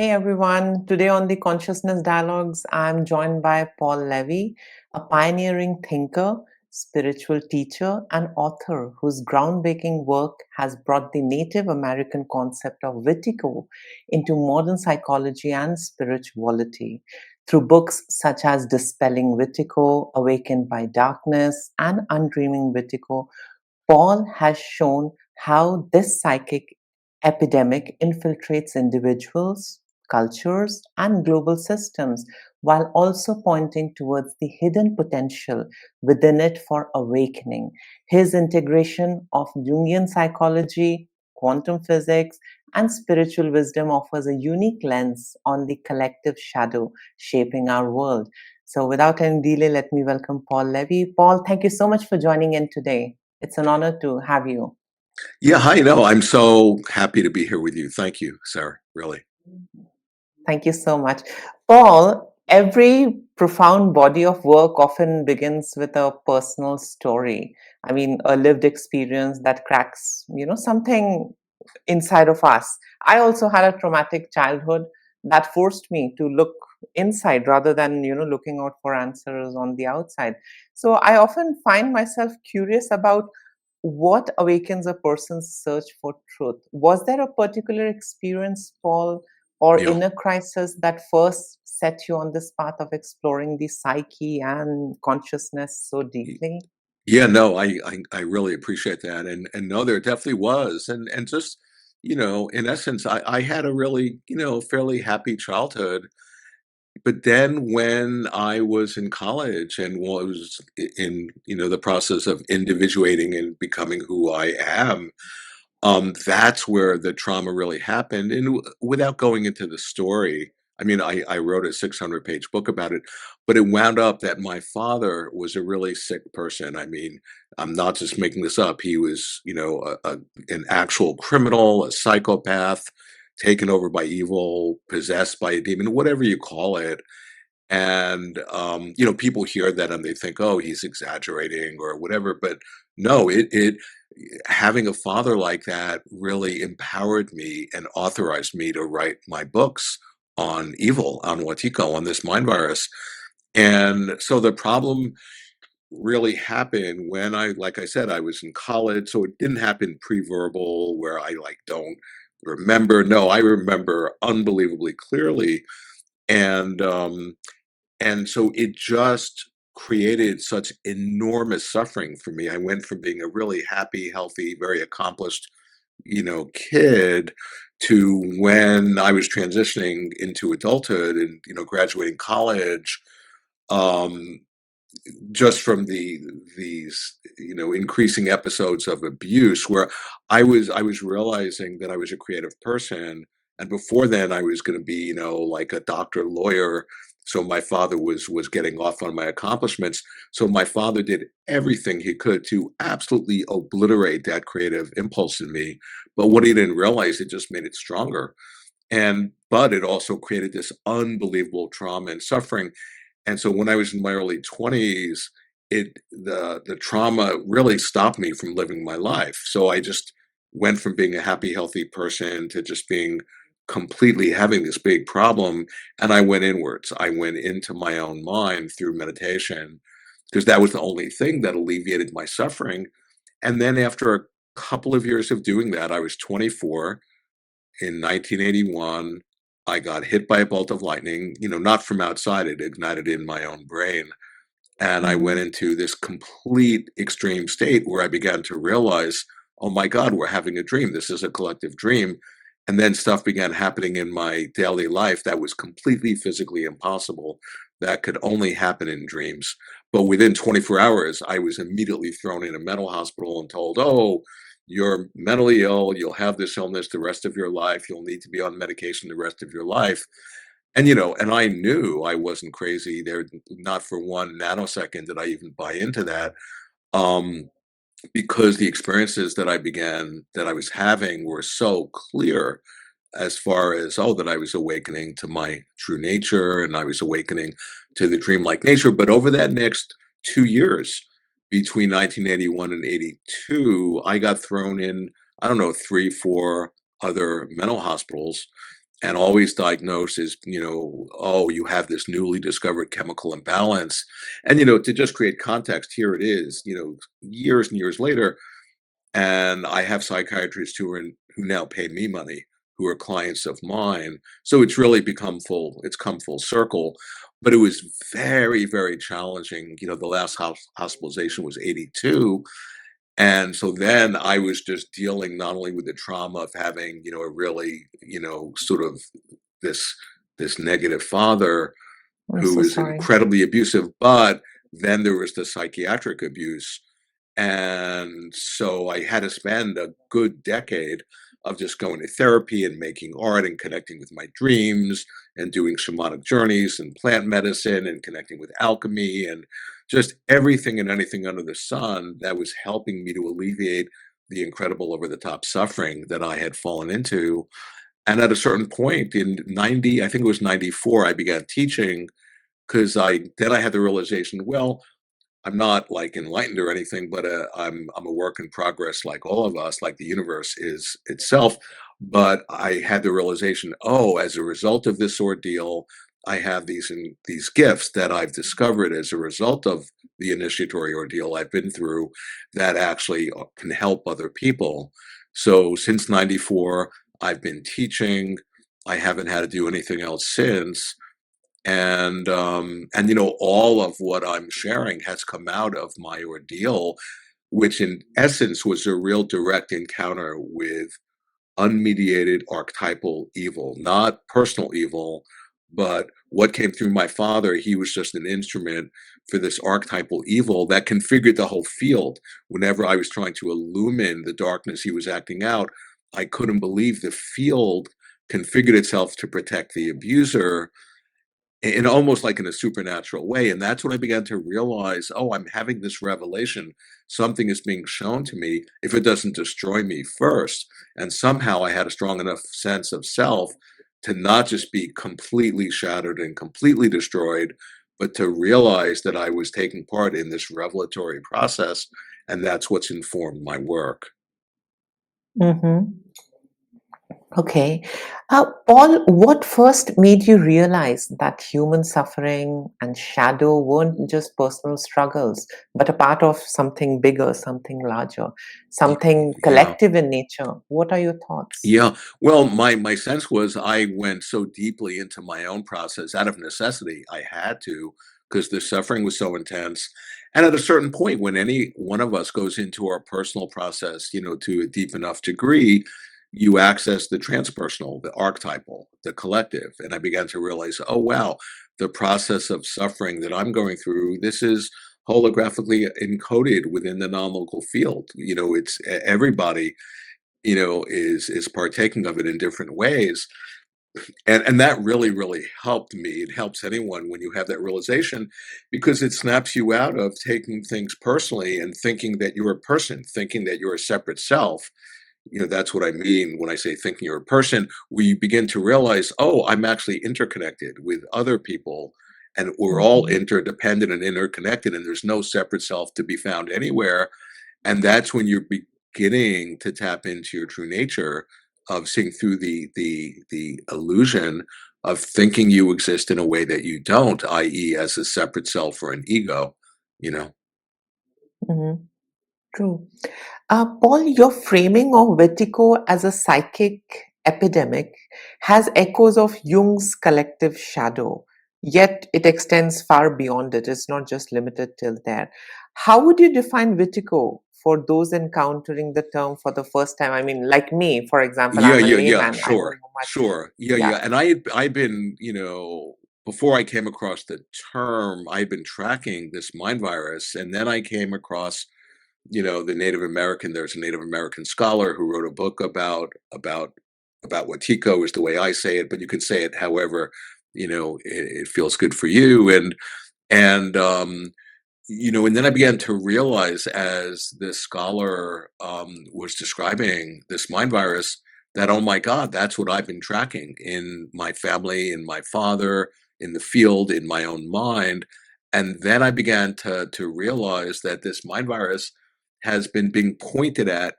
Hey everyone, today on the Consciousness Dialogues, I'm joined by Paul Levy, a pioneering thinker, spiritual teacher, and author whose groundbreaking work has brought the Native American concept of Wetiko into modern psychology and spirituality. Through books such as Dispelling Wetiko, Awakened by Darkness, and Undreaming Wetiko, Paul has shown how this psychic epidemic infiltrates individuals, cultures, and global systems, while also pointing towards the hidden potential within it for awakening. His integration of Jungian psychology, quantum physics, and spiritual wisdom offers a unique lens on the collective shadow shaping our world. So, without any delay, let me welcome Paul Levy. Paul, thank you so much for joining in today. It's an honor to have you. Yeah, hi. No, I'm so happy to be here with you. Thank you, Sarah. Really. Thank you so much. Paul, every profound body of work often begins with a personal story. I mean, a lived experience that cracks, something inside of us. I also had a traumatic childhood that forced me to look inside rather than, looking out for answers on the outside. So I often find myself curious about what awakens a person's search for truth. Was there a particular experience, Paul, or Yeah. inner crisis that first set you on this path of exploring the psyche and consciousness so deeply? Yeah, no, I really appreciate that. And no, there definitely was. And just, in essence, I had a really, fairly happy childhood. But then when I was in college and was in, the process of individuating and becoming who I am, that's where the trauma really happened, and without going into the story, I mean, I wrote a 600-page book about it, but it wound up that my father was a really sick person. I mean, I'm not just making this up. He was, an actual criminal, a psychopath, taken over by evil, possessed by a demon, whatever you call it. And people hear that and they think, oh, he's exaggerating or whatever, but no, it having a father like that really empowered me and authorized me to write my books on evil, on Wetiko, on this mind virus. And so the problem really happened when like I said, I was in college. So it didn't happen pre-verbal where I like don't remember. No, I remember unbelievably clearly. And so it just created such enormous suffering for me. I went from being a really happy, healthy, very accomplished, kid to when I was transitioning into adulthood and, graduating college, um, just from these, increasing episodes of abuse where I was realizing that I was a creative person. And before then I was going to be, like a doctor, lawyer. So my father was getting off on my accomplishments. So my father did everything he could to absolutely obliterate that creative impulse in me. But what he didn't realize, it just made it stronger. But it also created this unbelievable trauma and suffering. And so when I was in my early 20s, the trauma really stopped me from living my life. So I just went from being a happy, healthy person to just being completely having this big problem. And I went inwards. I went into my own mind through meditation because that was the only thing that alleviated my suffering. And then after a couple of years of doing that, I was 24 in 1981. I got hit by a bolt of lightning, not from outside, it ignited in my own brain. And I went Mhm. into this complete extreme state where I began to realize, oh my God, we're having a dream. This is a collective dream. And then stuff began happening in my daily life that was completely physically impossible, that could only happen in dreams. But within 24 hours, I was immediately thrown in a mental hospital and told, oh, you're mentally ill. You'll have this illness the rest of your life. You'll need to be on medication the rest of your life. And, and I knew I wasn't crazy there, not for 1 nanosecond did I even buy into that, um, because the experiences that I was having were so clear as far as, oh, that I was awakening to my true nature and I was awakening to the dreamlike nature. But over that next 2 years, between 1981 and 82, I got thrown in, I don't know, 3, 4 other mental hospitals. and always diagnosed as, oh, you have this newly discovered chemical imbalance. And, to just create context, here it is, years and years later, and I have psychiatrists who now pay me money, who are clients of mine. So it's come full circle. But it was very, very challenging. The last hospitalization was 82. And so then I was just dealing not only with the trauma of having, a really, sort of this this negative father I'm who so was sorry. incredibly abusive, but then there was the psychiatric abuse. And so I had to spend a good decade of just going to therapy and making art and connecting with my dreams and doing shamanic journeys and plant medicine and connecting with alchemy and just everything and anything under the sun that was helping me to alleviate the incredible over the top suffering that I had fallen into. And at a certain point in 90, I think it was 94, I began teaching because I had the realization, well, I'm not like enlightened or anything, but I'm a work in progress, like all of us, like the universe is itself. But I had the realization, oh, as a result of this ordeal, I have these gifts that I've discovered as a result of the initiatory ordeal I've been through that actually can help other people. So since '94, I've been teaching. I haven't had to do anything else since, and all of what I'm sharing has come out of my ordeal, which in essence was a real direct encounter with unmediated archetypal evil, not personal evil, but what came through my father. He was just an instrument for this archetypal evil that configured the whole field. Whenever I was trying to illumine the darkness he was acting out, I couldn't believe the field configured itself to protect the abuser in almost like in a supernatural way. And that's when I began to realize, oh, I'm having this revelation. Something is being shown to me if it doesn't destroy me first. And somehow I had a strong enough sense of self to not just be completely shattered and completely destroyed, but to realize that I was taking part in this revelatory process. And that's what's informed my work. Mm-hmm. Okay. Paul, what first made you realize that human suffering and shadow weren't just personal struggles, but a part of something bigger, something larger, Y- something Yeah. collective in nature? What are your thoughts? Yeah. Well, my sense was I went so deeply into my own process out of necessity. I had to because the suffering was so intense. And at a certain point, when any one of us goes into our personal process, to a deep enough degree, you access the transpersonal, the archetypal, the collective. And I began to realize, oh wow, the process of suffering that I'm going through, this is holographically encoded within the non-local field. It's everybody is partaking of it in different ways. And that really, really helped me. It helps anyone when you have that realization because it snaps you out of taking things personally and thinking that you're a person, thinking that you're a separate self. That's what I mean when I say thinking you're a person. We begin to realize, oh, I'm actually interconnected with other people and we're all Mm-hmm. interdependent and interconnected, and there's no separate self to be found anywhere. And that's when you're beginning to tap into your true nature of seeing through the illusion of thinking you exist in a way that you don't, i.e., as a separate self or an ego, you know. Mm-hmm. True. Paul, your framing of Wetiko as a psychic epidemic has echoes of Jung's collective shadow, yet it extends far beyond it. It's not just limited till there. How would you define Wetiko for those encountering the term for the first time? I mean, like me, for example, Yeah, I'm a yeah, yeah, layman. I don't sure, know much. sure. Yeah, Yeah. yeah. And I'd been, before I came across the term, I'd been tracking this mind virus, and then I came across the Native American. There's a Native American scholar who wrote a book about Wetiko is the way I say it, but you can say it however it feels good for you. And then I began to realize as this scholar was describing this mind virus that, oh my God, that's what I've been tracking in my family, in my father, in the field, in my own mind. And then I began to realize that this mind virus has been being pointed at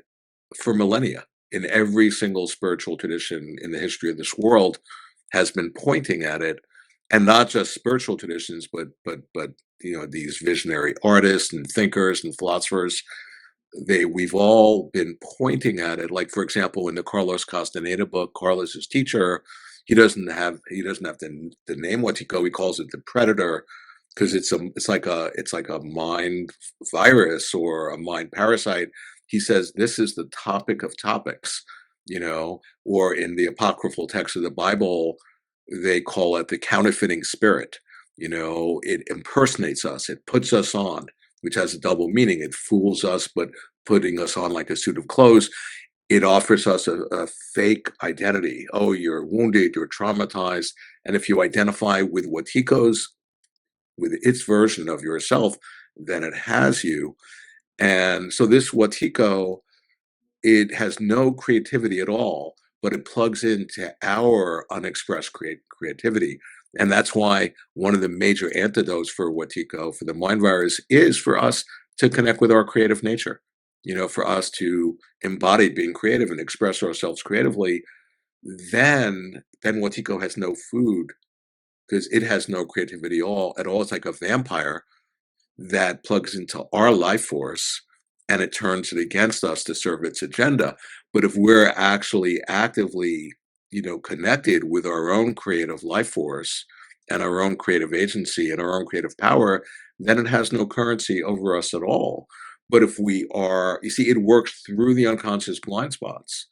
for millennia. in every single spiritual tradition in the history of this world has been pointing at it, and not just spiritual traditions, but these visionary artists and thinkers and philosophers. We've all been pointing at it. Like, for example, in the Carlos Castaneda book, Carlos's teacher, he doesn't have the name Wetiko. He calls it the predator because it's like a mind virus or a mind parasite. He says this is the topic of topics, or in the apocryphal text of the Bible, they call it the counterfeiting spirit. It impersonates us, it puts us on, which has a double meaning. It fools us, but putting us on like a suit of clothes. It offers us a fake identity. Oh, you're wounded, you're traumatized. And if you identify with its version of yourself, then it has you. And so this Wetiko, it has no creativity at all, but it plugs into our unexpressed creativity. And that's why one of the major antidotes for Wetiko, for the mind virus, is for us to connect with our creative nature. For us to embody being creative and express ourselves creatively. Then Wetiko has no food because it has no creativity at all. It's like a vampire that plugs into our life force, and it turns it against us to serve its agenda. But if we're actually actively, connected with our own creative life force and our own creative agency and our own creative power, then it has no currency over us at all. But if we are, you see, it works through the unconscious blind spots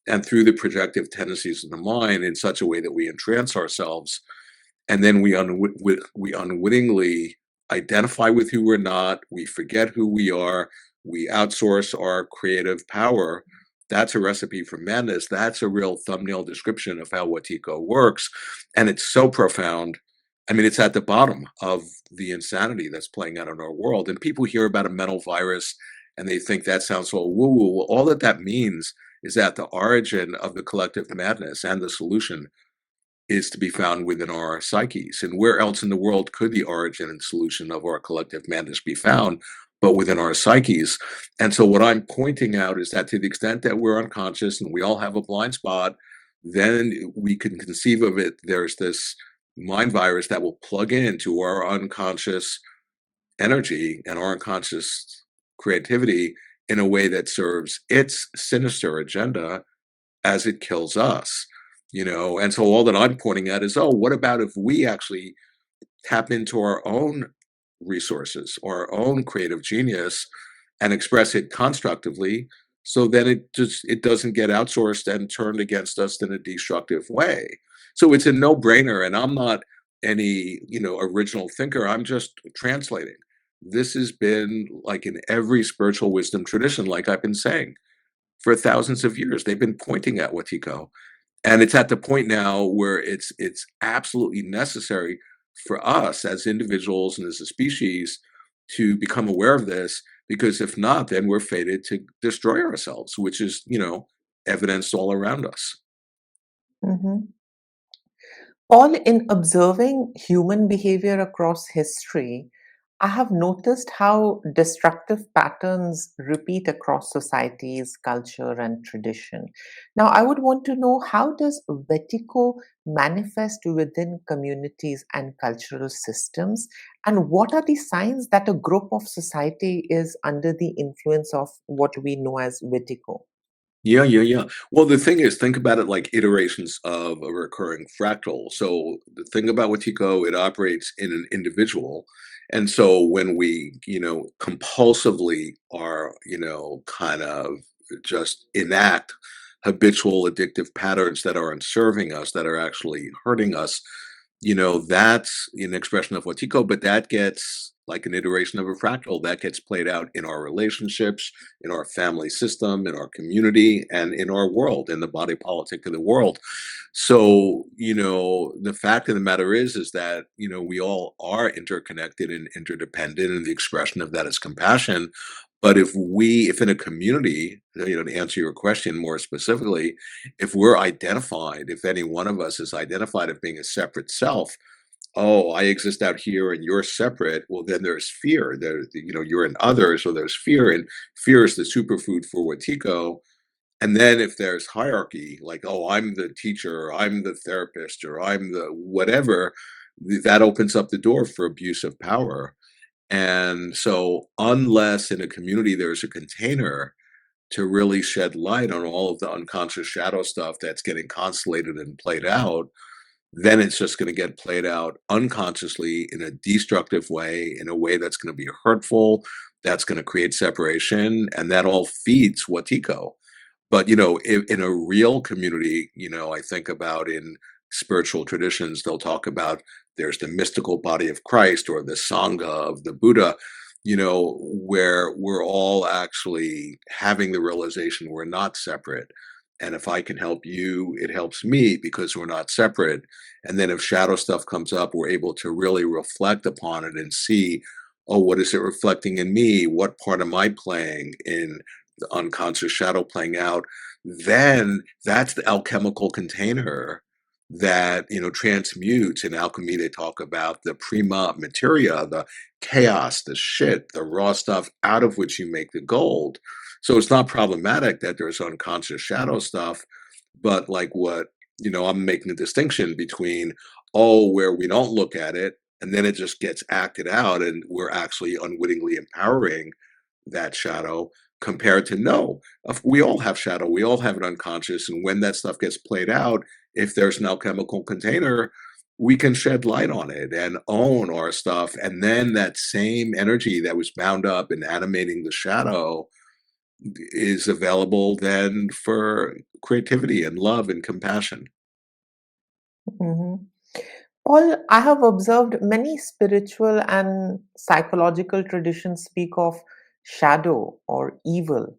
and through the projective tendencies of the mind in such a way that we entrance ourselves, and then we unwittingly identify with who we're not. We forget who we are. We outsource our creative power. That's a recipe for madness. That's a real thumbnail description of how Wetiko works, and it's so profound. I mean, it's at the bottom of the insanity that's playing out in our world. And people hear about a mental virus, and they think that sounds so woo-woo. Well, all that means is that the origin of the collective madness and the solution is to be found within our psyches. And where else in the world could the origin and solution of our collective madness be found but within our psyches? And so what I'm pointing out is that to the extent that we're unconscious and we all have a blind spot, then we can conceive of it. There's this mind virus that will plug into our unconscious energy and our unconscious creativity in a way that serves its sinister agenda as it kills us. And so all that I'm pointing at is, oh, what about if we actually tap into our own resources or our own creative genius and express it constructively, so then it doesn't get outsourced and turned against us in a destructive way. So it's a no-brainer, and I'm not any original thinker. I'm just translating. This has been like in every spiritual wisdom tradition, like I've been saying, for thousands of years. They've been pointing at Wetiko, and it's at the point now where it's absolutely necessary for us as individuals and as a species to become aware of this, because if not, then we're fated to destroy ourselves, which is, evidenced all around us. Mhm. Paul, in observing human behavior across history, I have noticed how destructive patterns repeat across societies, culture, and tradition. Now, I would want to know, how does Vertigo manifest within communities and cultural systems? And what are the signs that a group of society is under the influence of what we know as Vertigo? Yeah, yeah, yeah. Well, the thing is, think about it like iterations of a recurring fractal. So the thing about Wetiko, it operates in an individual. And so when we, compulsively are, kind of just enact habitual addictive patterns that aren't serving us, that are actually hurting us, that's an expression of Wetiko, but that gets like an iteration of a fractal that gets played out in our relationships, in our family system, in our community, and in our world, in the body politic of the world. So, the fact of the matter is that, we all are interconnected and interdependent, and the expression of that is compassion. But if in a community, to answer your question more specifically, if any one of us is identified as being a separate self, oh, I exist out here and you're separate, well, then there's fear. You're in others, so there's fear, and fear is the superfood for Wetiko. And then if there's hierarchy, like, oh, I'm the teacher, or I'm the therapist, or I'm the whatever, that opens up the door for abuse of power. And so, unless in a community there's a container to really shed light on all of the unconscious shadow stuff that's getting constellated and played out, then it's just going to get played out unconsciously in a destructive way, in a way that's going to be hurtful, that's going to create separation, and that all feeds Watiko. But, in a real community, I think about in spiritual traditions, they'll talk about there's the mystical body of Christ or the Sangha of the Buddha, where we're all actually having the realization we're not separate. And if I can help you, it helps me because we're not separate. And then if shadow stuff comes up, we're able to really reflect upon it and see, oh, what is it reflecting in me? What part am I playing in the unconscious shadow playing out? Then that's the alchemical container that transmutes. In alchemy they talk about the prima materia, the chaos, the shit, the raw stuff out of which you make the gold. So it's not problematic that there's unconscious shadow stuff, but like what, I'm making a distinction between, oh, where we don't look at it and then it just gets acted out and we're actually unwittingly empowering that shadow, compared to no, we all have shadow, we all have it unconscious. And when that stuff gets played out, if there's an alchemical container, we can shed light on it and own our stuff. And then that same energy that was bound up in animating the shadow is available then for creativity and love and compassion. Mhm. Paul, I have observed many spiritual and psychological traditions speak of shadow or evil,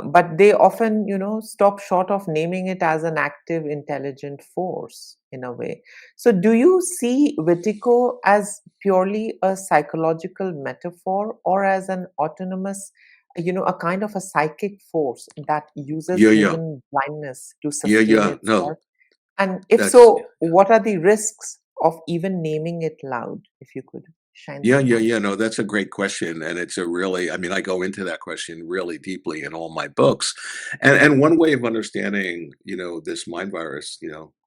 but they often, stop short of naming it as an active, intelligent force in a way. So, do you see Wetiko as purely a psychological metaphor or as an autonomous, a kind of a psychic force that uses Yeah, yeah. human blindness to Yeah, sustain yeah. its No, work? And if that's so, what are the risks of even naming it loud? If you could shine yeah, some yeah, light. yeah. No, that's a great question. And it's a really, I mean, I go into that question really deeply in all my books. And one way of understanding, this mind virus,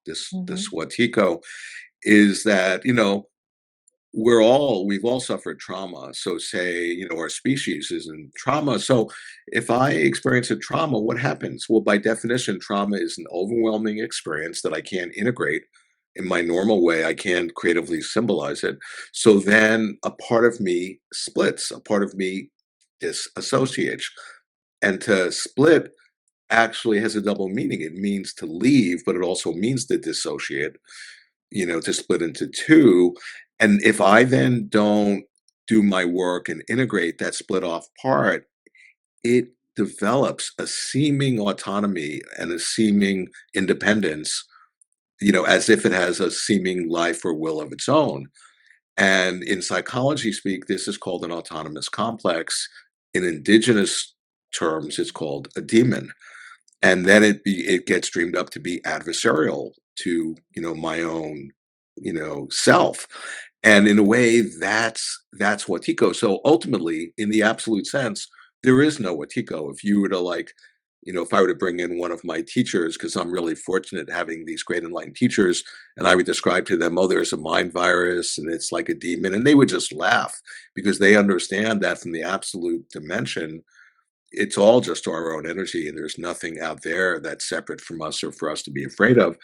this Mhm. Watiko, is that, we've all suffered trauma. So say, our species is in trauma. So if I experience a trauma, what happens? Well, by definition, trauma is an overwhelming experience that I can't integrate in my normal way. I can't creatively symbolize it. So then a part of me splits, a part of me disassociates. And to split actually has a double meaning. It means to leave, but it also means to dissociate, to split into two. And if I then don't do my work and integrate that split off part, it develops a seeming autonomy and a seeming independence, as if it has a seeming life or will of its own. And in psychology speak, this is called an autonomous complex. In indigenous terms, it's called a demon. And then it gets dreamed up to be adversarial to my own self. And in a way, that's Watiko. So ultimately, in the absolute sense, there is no Watiko. If you were to like, if I were to bring in one of my teachers, because I'm really fortunate having these great enlightened teachers, and I would describe to them, oh, there's a mind virus and it's like a demon, and they would just laugh because they understand that from the absolute dimension, it's all just our own energy and there's nothing out there that's separate from us or for us to be afraid of.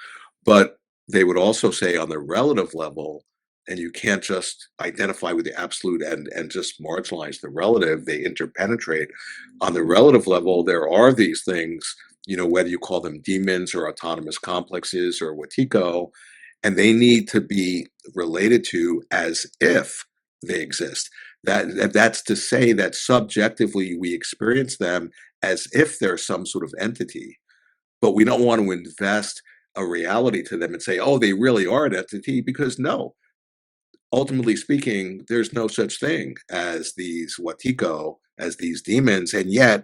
But they would also say on the relative level, and you can't just identify with the absolute and just marginalize the relative, they interpenetrate. On the relative level, there are these things, whether you call them demons or autonomous complexes or Watiko, and they need to be related to as if they exist. That's to say that subjectively we experience them as if they're some sort of entity, but we don't want to invest a reality to them and say, "Oh, they really are an entity," because no, ultimately speaking, there's no such thing as these Watiko, as these demons, and yet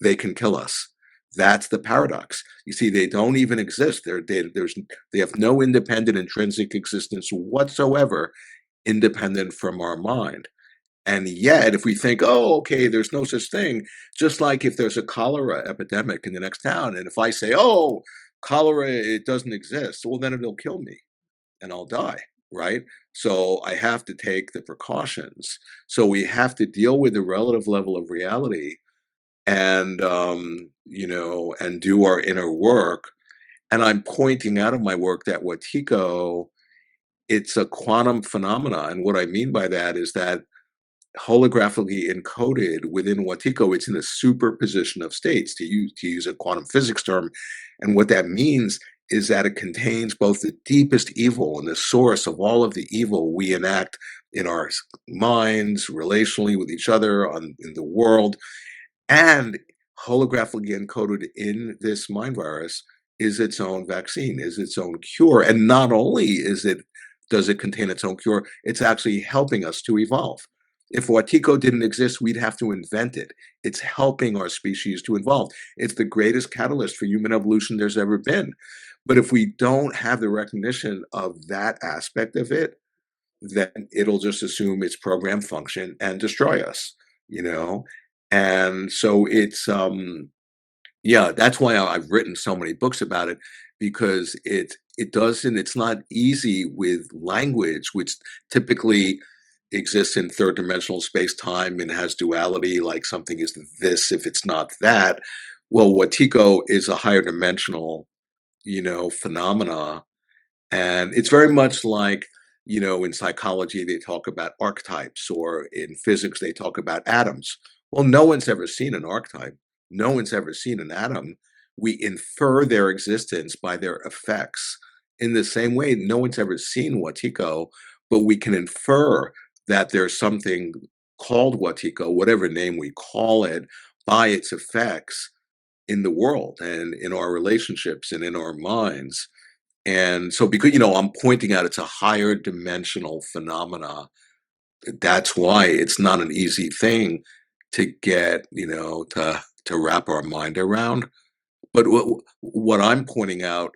they can kill us. That's the paradox. You see, they don't even exist. They have no independent intrinsic existence whatsoever, independent from our mind. And yet, if we think, oh, okay, there's no such thing, just like if there's a cholera epidemic in the next town, and if I say, oh, cholera, it doesn't exist, well, then it'll kill me and I'll die, right? So I have to take the precautions. So we have to deal with the relative level of reality and, and do our inner work. And I'm pointing out in my work that Wetiko, it's a quantum phenomena. And what I mean by that is that holographically encoded within Wetiko, it's in a superposition of states, to use a quantum physics term. And what that means is that it contains both the deepest evil and the source of all of the evil we enact in our minds, relationally with each other, in the world, and holographically encoded in this mind virus is its own vaccine, is its own cure. And not only does it contain its own cure, it's actually helping us to evolve. If Watiko didn't exist, we'd have to invent it. It's helping our species to evolve. It's the greatest catalyst for human evolution there's ever been. But if we don't have the recognition of that aspect of it, then it'll just assume its program function and destroy us, you know? And so yeah, that's why I've written so many books about it, because it's not easy with language, which typically exists in third dimensional space time and has duality, like something is this if it's not that. Well, Watiko is a higher dimensional, phenomena, and it's very much like, in psychology, they talk about archetypes, or in physics, they talk about atoms. Well, no one's ever seen an archetype. No one's ever seen an atom. We infer their existence by their effects. In the same way, no one's ever seen Watiko, but we can infer that there's something called Watiko, whatever name we call it, by its effects in the world and in our relationships and in our minds. And so because, I'm pointing out it's a higher dimensional phenomena, that's why it's not an easy thing to get, to wrap our mind around. But what I'm pointing out,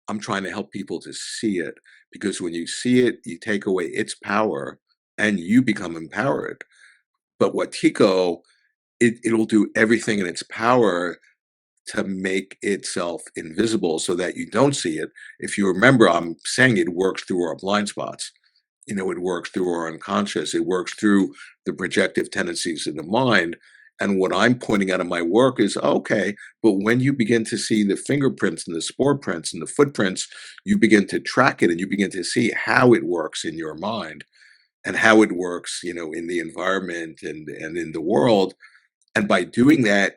I'm trying to help people to see it, because when you see it, you take away its power and you become empowered. But what Tico, it'll do everything in its power to make itself invisible so that you don't see it. If you remember, I'm saying it works through our blind spots. It works through our unconscious. It works through the projective tendencies in the mind. And what I'm pointing out in my work is, okay, but when you begin to see the fingerprints and the spore prints and the footprints, you begin to track it and you begin to see how it works in your mind and how it works, in the environment and in the world. And by doing that,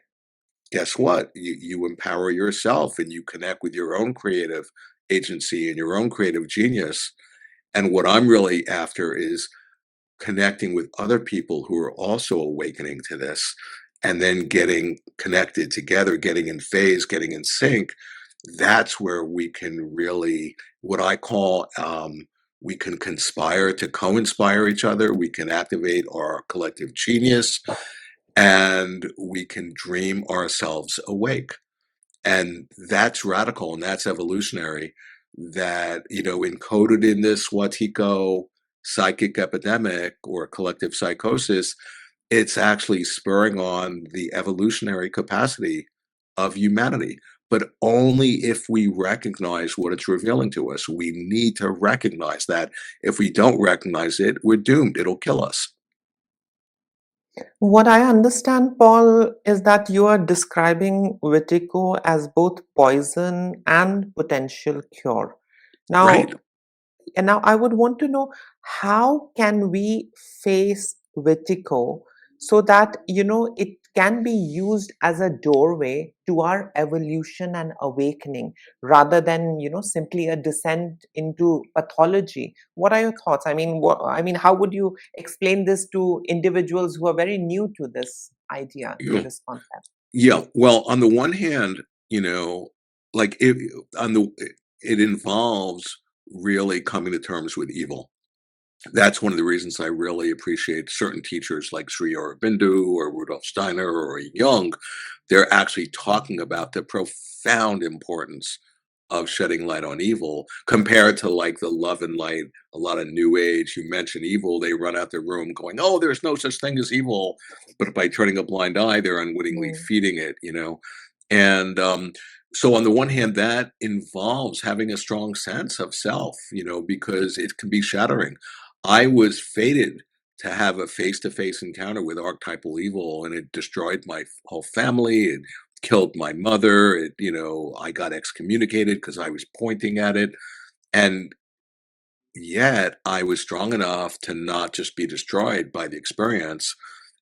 guess what? You empower yourself and you connect with your own creative agency and your own creative genius. And what I'm really after is connecting with other people who are also awakening to this, and then getting connected together, getting in phase, getting in sync. That's where we can really, what I call, we can conspire to co-inspire each other. We can activate our collective genius, and we can dream ourselves awake. And that's radical and that's evolutionary, that, encoded in this Watiko psychic epidemic or collective psychosis, it's actually spurring on the evolutionary capacity of humanity. But only if we recognize what it's revealing to us. We need to recognize that. If we don't recognize it, we're doomed. It'll kill us. What I understand, Paul, is that you are describing Wetiko as both poison and potential cure. Right. Now, and now I would want to know, how can we face Wetiko so that it can be used as a doorway to our evolution and awakening, rather than simply a descent into pathology. What are your thoughts? How would you explain this to individuals who are very new to this idea, to Yeah. this concept? Yeah. Well, on the one hand, like on the it involves really coming to terms with evil. That's one of the reasons I really appreciate certain teachers like Sri Aurobindo or Rudolf Steiner or Jung. They're actually talking about the profound importance of shedding light on evil compared to like the love and light. A lot of new age, you mention evil, they run out the room going, oh, there's no such thing as evil. But by turning a blind eye, they're unwittingly Mm, feeding it, And so on the one hand, that involves having a strong sense of self, because it can be shattering. I was fated to have a face-to-face encounter with archetypal evil, and it destroyed my whole family. It killed my mother. I got excommunicated because I was pointing at it. And yet I was strong enough to not just be destroyed by the experience.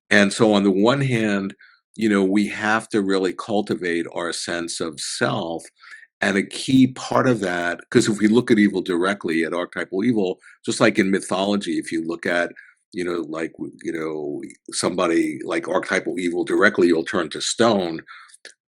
And so on the one hand, we have to really cultivate our sense of self. And a key part of that, because if we look at evil directly, at archetypal evil, just like in mythology, if you look at, like, somebody like archetypal evil directly, you'll turn to stone.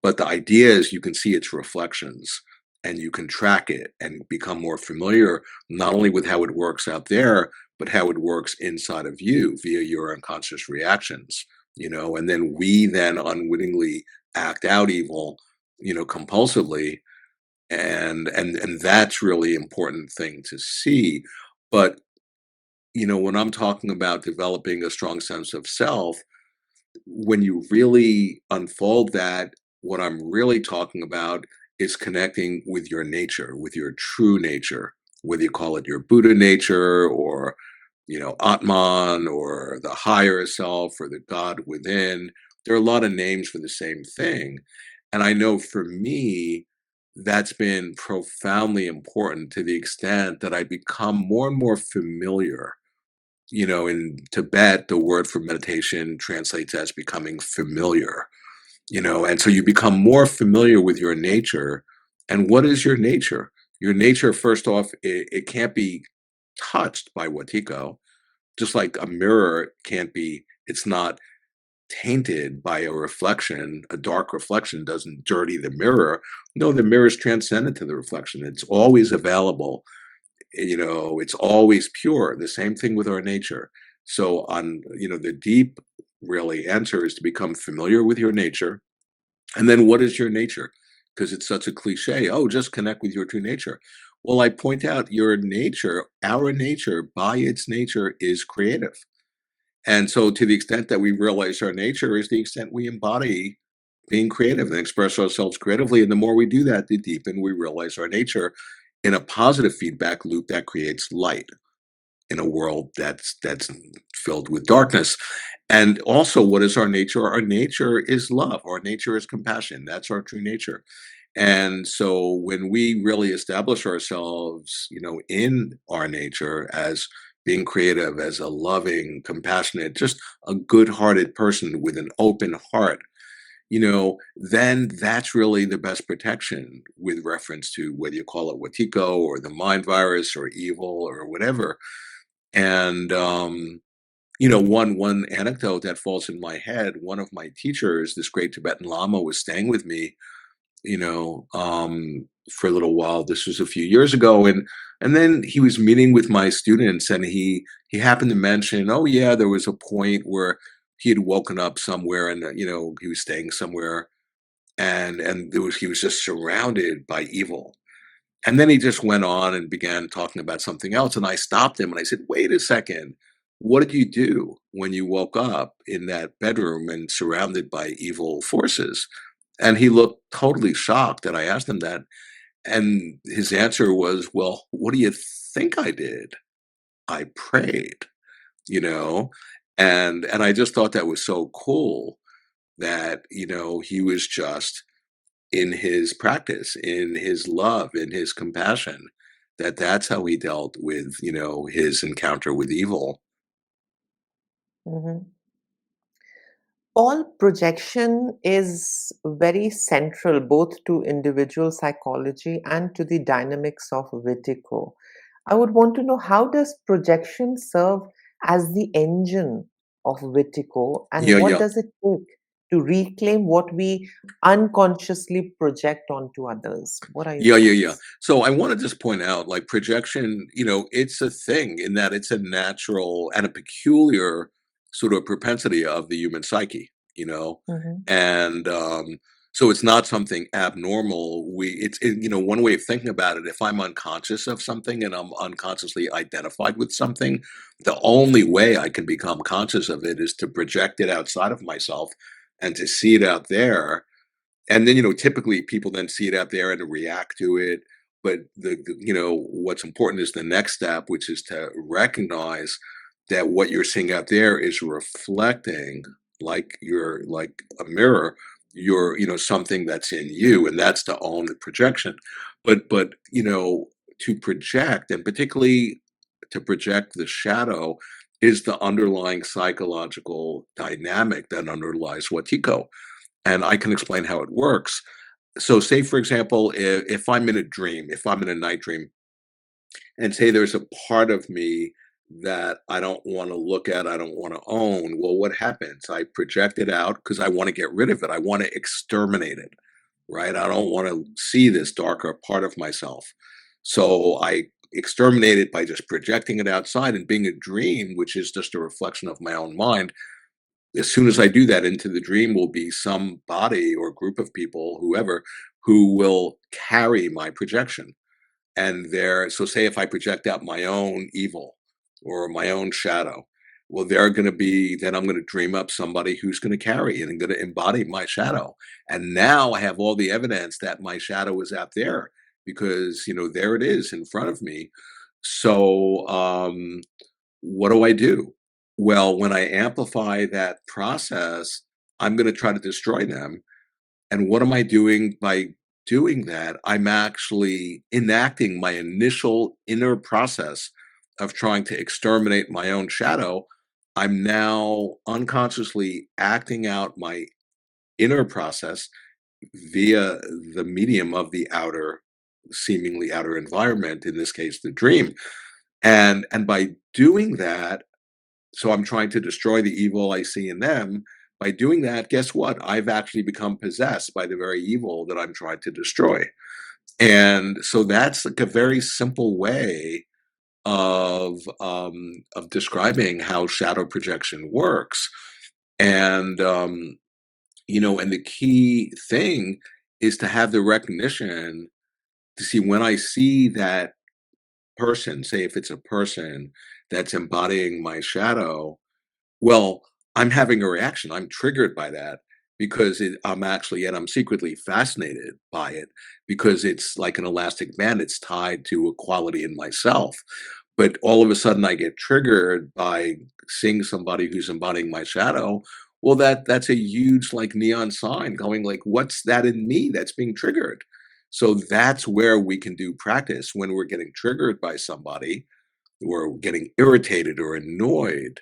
But the idea is you can see its reflections and you can track it and become more familiar, not only with how it works out there, but how it works inside of you via your unconscious reactions, and then we then unwittingly act out evil, compulsively. And that's really important thing to see. But, when I'm talking about developing a strong sense of self, when you really unfold that, what I'm really talking about is connecting with your nature, with your true nature, whether you call it your Buddha nature or, Atman or the higher self or the God within. There are a lot of names for the same thing. And I know for me, that's been profoundly important to the extent that I become more and more familiar. In Tibet, the word for meditation translates as becoming familiar, and so you become more familiar with your nature. And what is your nature? Your nature, first off, it can't be touched by Wetiko, just like a mirror can't be, it's not tainted by a reflection. A dark reflection doesn't dirty the mirror. No, the mirror is transcendent to the reflection. It's always available, it's always pure. The same thing with our nature. So on, the deep really answer is to become familiar with your nature. And then what is your nature? Because it's such a cliche. Oh, just connect with your true nature. Well, I point out your nature, our nature by its nature is creative. And so to the extent that we realize our nature is the extent we embody being creative and express ourselves creatively. And the more we do that, the deeper we realize our nature in a positive feedback loop that creates light in a world that's filled with darkness. And also, what is our nature? Our nature is love. Our nature is compassion. That's our true nature. And so when we really establish ourselves, in our nature as being creative, as a loving, compassionate, just a good-hearted person with an open heart, then that's really the best protection with reference to whether you call it Wetiko or the mind virus or evil or whatever. And one anecdote that falls in my head, one of my teachers, this great Tibetan Lama, was staying with me, for a little while. This was a few years ago, and then he was meeting with my students, and he happened to mention, oh yeah, there was a point where he had woken up somewhere, and he was staying somewhere, and he was just surrounded by evil. And then he just went on and began talking about something else. And I stopped him and I said, wait a second. What did you do when you woke up in that bedroom and surrounded by evil forces? And he looked totally shocked that I asked him that. And his answer was, well, what do you think I did? I prayed, you know? And I just thought that was so cool that, he was just in his practice, in his love, in his compassion, that's how he dealt with, his encounter with evil. mhm. All projection is very central both to individual psychology and to the dynamics of Wetiko. I would want to know, how does projection serve as the engine of Wetiko, and Yeah, what yeah. does it take to reclaim what we unconsciously project onto others? What are your Yeah, yeah, yeah. thoughts? So I want to just point out, like projection, it's a thing in that it's a natural and a peculiar sort of propensity of the human psyche, Mm-hmm. and So it's not something abnormal. One way of thinking about it, if I'm unconscious of something and I'm unconsciously identified with something, the only way I can become conscious of it is to project it outside of myself and to see it out there. And then, typically people then see it out there and react to it. But what's important is the next step, which is to recognize that what you're seeing out there is reflecting, like a mirror, something that's in you, and that's to own the projection. But to project, and particularly to project the shadow, is the underlying psychological dynamic that underlies Watiko, and I can explain how it works. So, say for example, if I'm in a dream, if I'm in a night dream, and say there's a part of me that I don't want to look at, I don't want to own. Well, what happens? I project it out because I want to get rid of it. I want to exterminate it, right? I don't want to see this darker part of myself. So I exterminate it by just projecting it outside, and being a dream, which is just a reflection of my own mind. As soon as I do that, into the dream will be some body or group of people, whoever, who will carry my projection. And so say if I project out my own evil or my own shadow, well, then I'm going to dream up somebody who's going to carry and going to embody my shadow. And now I have all the evidence that my shadow is out there, because, there it is in front of me. So, what do I do? Well, when I amplify that process, I'm going to try to destroy them. And what am I doing by doing that? I'm actually enacting my initial inner process of trying to exterminate my own shadow. I'm now unconsciously acting out my inner process via the medium of the outer, seemingly outer environment, in this case, the dream. And by doing that, so I'm trying to destroy the evil I see in them. By doing that, guess what? I've actually become possessed by the very evil that I'm trying to destroy. And so that's like a very simple way of describing how shadow projection works. And the key thing is to have the recognition to see, when I see that person, say if it's a person that's embodying my shadow, well, I'm having a reaction. I'm triggered by that, because I'm secretly fascinated by it, because it's like an elastic band. It's tied to a quality in myself. But all of a sudden I get triggered by seeing somebody who's embodying my shadow. Well, that's a huge like neon sign going like, what's that in me that's being triggered? So that's where we can do practice when we're getting triggered by somebody, or getting irritated or annoyed,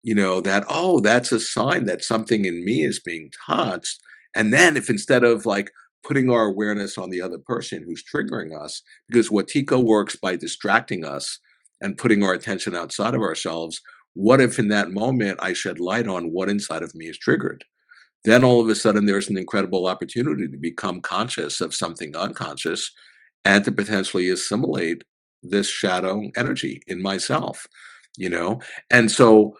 that, oh, that's a sign that something in me is being touched. And then, if instead of like putting our awareness on the other person who's triggering us, because Watiko works by distracting us and putting our attention outside of ourselves, what if in that moment I shed light on what inside of me is triggered? Then all of a sudden there's an incredible opportunity to become conscious of something unconscious, and to potentially assimilate this shadow energy in myself, you know? And so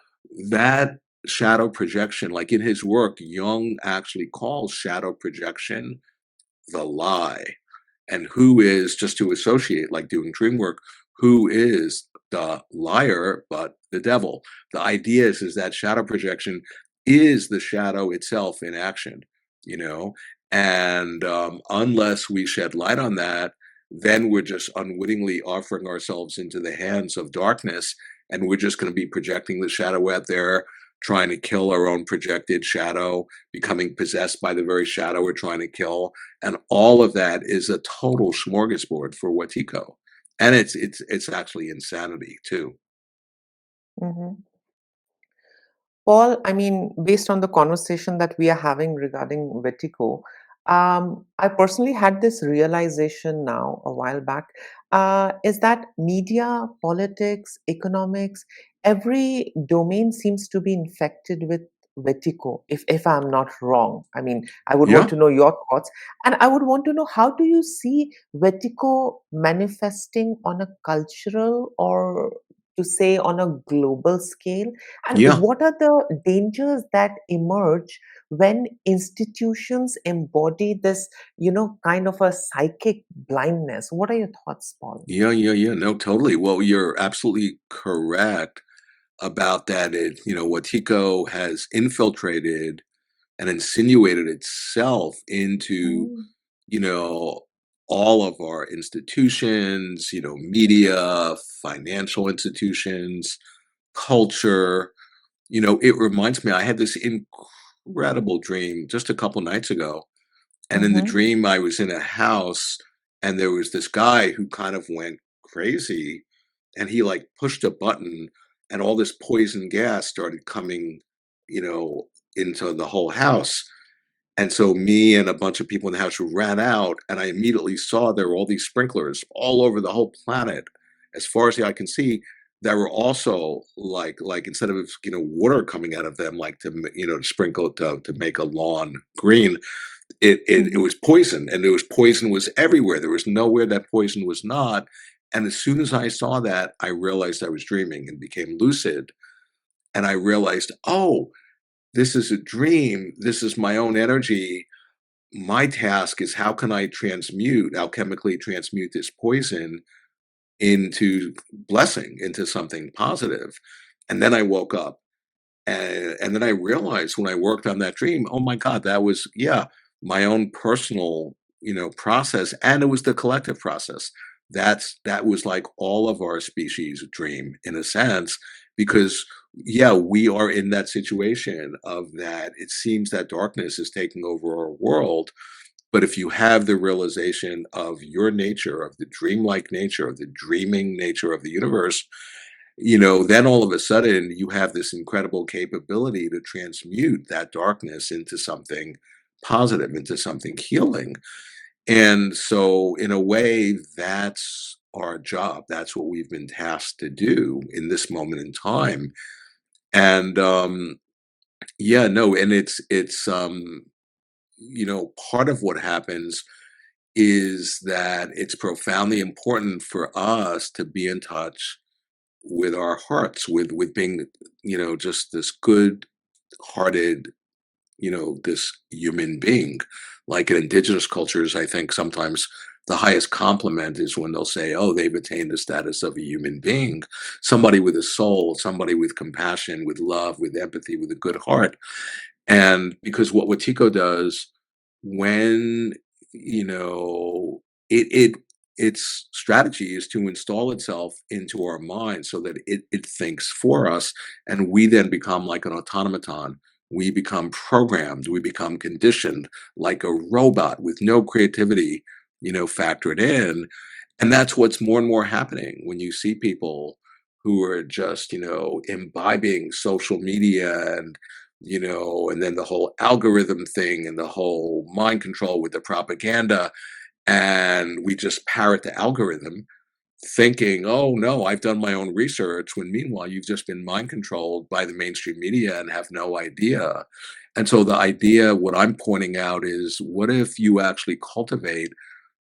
that shadow projection, like in his work, Jung actually calls shadow projection the lie. And who is, just to associate, like doing dream work, who is the liar but the devil? The idea is that shadow projection is the shadow itself in action, you know? And unless we shed light on that, then we're just unwittingly offering ourselves into the hands of darkness, and we're just going to be projecting the shadow out there, trying to kill our own projected shadow, becoming possessed by the very shadow we're trying to kill. And all of that is a total smorgasbord for Wetiko. And it's actually insanity too. Mhm. Paul, I mean, based on the conversation that we are having regarding Vertigo, I personally had this realization now a while back, is that media, politics, economics, every domain seems to be infected with Vertigo, if I'm not wrong. I mean, I would want Yeah. to know your thoughts. And I would want to know, how do you see Vertigo manifesting on a cultural or to say on a global scale? And Yeah. what are the dangers that emerge when institutions embody this, kind of a psychic blindness? What are your thoughts, Paul? Yeah. No, totally. Well, you're absolutely correct about that. Wetiko has infiltrated and insinuated itself into, Mm, you know, all of our institutions, media, financial institutions, culture. It reminds me, I had this incredible dream just a couple nights ago. And in the mhm, dream, I was in a house and there was this guy who kind of went crazy and he like pushed a button and all this poison gas started coming, you know, into the whole house. And so me and a bunch of people in the house ran out, and I immediately saw there were all these sprinklers all over the whole planet, as far as the eye can see. That were also like instead of water coming out of them, like to sprinkle to make a lawn green, it mhm, was poison, and there was poison was everywhere. There was nowhere that poison was not. And as soon as I saw that, I realized I was dreaming and became lucid. And I realized, oh, this is a dream. This is my own energy. My task is how can I transmute, alchemically transmute this poison into blessing, into something positive. And then I woke up and then I realized when I worked on that dream, oh my God, that was, yeah, my own personal, process. And it was the collective process. That was like all of our species dream in a sense, because yeah, we are in that situation of that. It seems that darkness is taking over our world. But if you have the realization of your nature, of the dreamlike nature, of the dreaming nature of the universe, then all of a sudden you have this incredible capability to transmute that darkness into something positive, into something healing. And so, in a way, that's our job. That's what we've been tasked to do in this moment in time. And yeah, no, and it's part of what happens is that it's profoundly important for us to be in touch with our hearts, with being, just this good-hearted, this human being. Like in indigenous cultures, I think sometimes the highest compliment is when they'll say, "Oh, they've attained the status of a human being, somebody with a soul, somebody with compassion, with love, with empathy, with a good heart." And because what Watiko does when, you know, it its strategy is to install itself into our mind so that it thinks for us, and we then become like an automaton. We become programmed, we become conditioned like a robot with no creativity, factored in. And that's what's more and more happening when you see people who are just, imbibing social media and then the whole algorithm thing and the whole mind control with the propaganda. And we just parrot the algorithm thinking, oh no, I've done my own research, when meanwhile you've just been mind controlled by the mainstream media and have no idea. And so the idea, what I'm pointing out is, what if you actually cultivate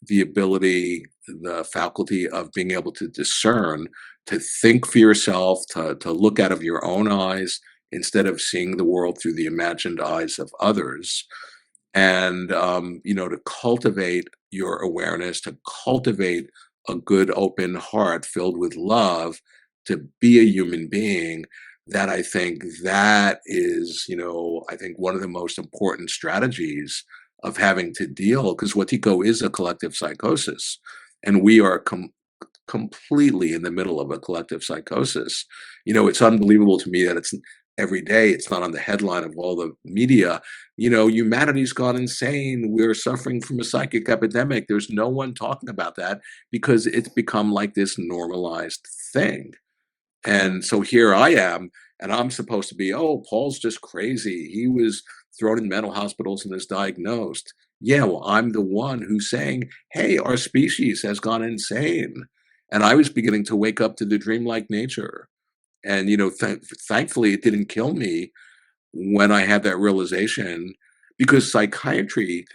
the ability, the faculty of being able to discern, to think for yourself, to look out of your own eyes instead of seeing the world through the imagined eyes of others. And, to cultivate your awareness, to cultivate a good open heart filled with love, to be a human being. That I think that is, I think one of the most important strategies of having to deal, because Watiko is a collective psychosis, and we are completely in the middle of a collective psychosis. It's unbelievable to me that it's every day, it's not on the headline of all the media. Humanity's gone insane. We're suffering from a psychic epidemic. There's no one talking about that because it's become like this normalized thing. And so here I am, and I'm supposed to be, oh, Paul's just crazy. He was thrown in mental hospitals and is diagnosed. Yeah, well, I'm the one who's saying, hey, our species has gone insane. And I was beginning to wake up to the dreamlike nature. And, thankfully, it didn't kill me when I had that realization, because psychiatry,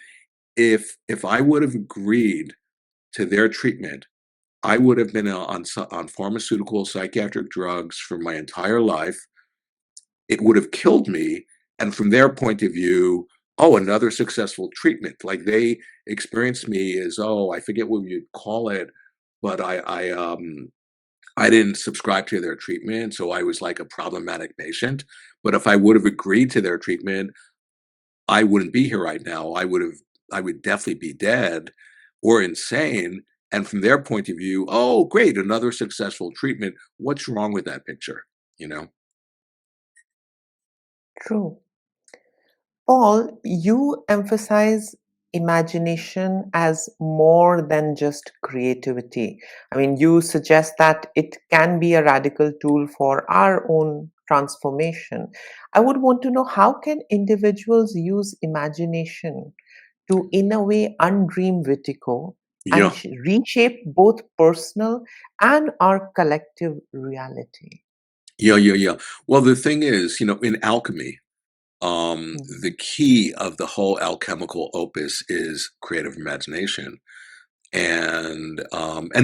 if I would have agreed to their treatment, I would have been on pharmaceutical psychiatric drugs for my entire life. It would have killed me. And from their point of view, oh, another successful treatment. Like they experienced me as, oh, I forget what you'd call it, but I didn't subscribe to their treatment, so I was like a problematic patient. But if I would have agreed to their treatment, I wouldn't be here right now. I would definitely be dead or insane. And from their point of view, oh, great, another successful treatment. What's wrong with that picture? You know? True. Paul, you emphasize imagination as more than just creativity. I mean, you suggest that it can be a radical tool for our own transformation. I would want to know, how can individuals use imagination to, in a way, undream Wetiko and Yeah. reshape both personal and our collective reality? Yeah. Well, the thing is, in alchemy, Mhm. the key of the whole alchemical opus is creative imagination. And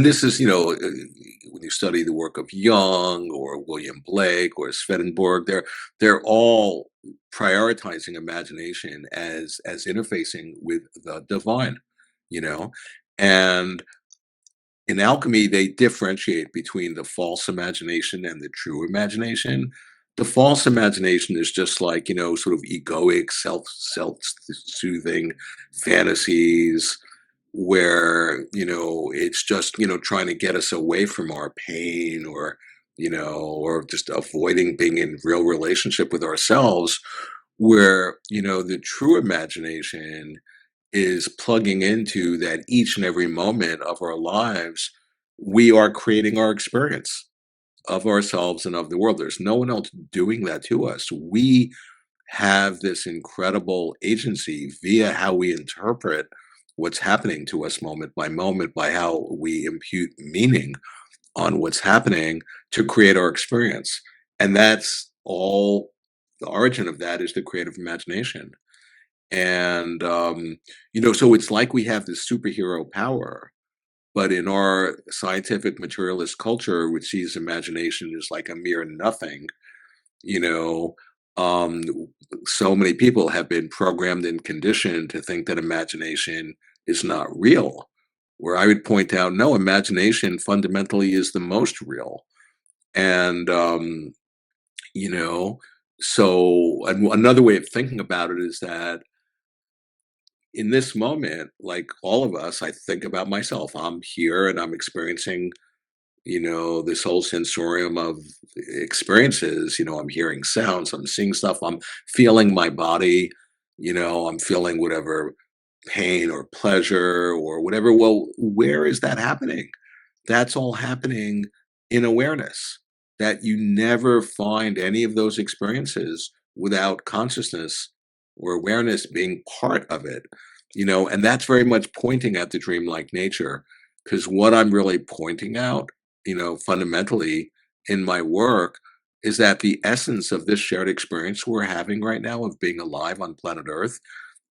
this is, when you study the work of Jung or William Blake or Swedenborg, they're all prioritizing imagination as interfacing with the divine, you know. And in alchemy, they differentiate between the false imagination and the true imagination. The false imagination is just like, sort of egoic, self-soothing fantasies where, it's just, trying to get us away from our pain or, or just avoiding being in real relationship with ourselves, where, the true imagination is plugging into that each and every moment of our lives, we are creating our experience of ourselves and of the world. There's no one else doing that to us. We have this incredible agency via how we interpret what's happening to us moment by how we impute meaning on what's happening to create our experience. And that's all, the origin of that is the creative imagination. And, so it's like we have this superhero power, but in our scientific materialist culture, which sees imagination as like a mere nothing, you know, um, so many people have been programmed and conditioned to think that imagination is not real. Where I would point out, no, imagination fundamentally is the most real. And, you know, another way of thinking about it is that in this moment, like all of us, I think about myself. I'm here and I'm experiencing, this whole sensorium of experiences. I'm hearing sounds, I'm seeing stuff, I'm feeling my body, I'm feeling whatever pain or pleasure or whatever. Well, where is that happening? That's all happening in awareness. That you never find any of those experiences without consciousness or awareness being part of it. And that's very much pointing at the dreamlike nature. Because what I'm really pointing out, fundamentally in my work is that the essence of this shared experience we're having right now of being alive on planet Earth,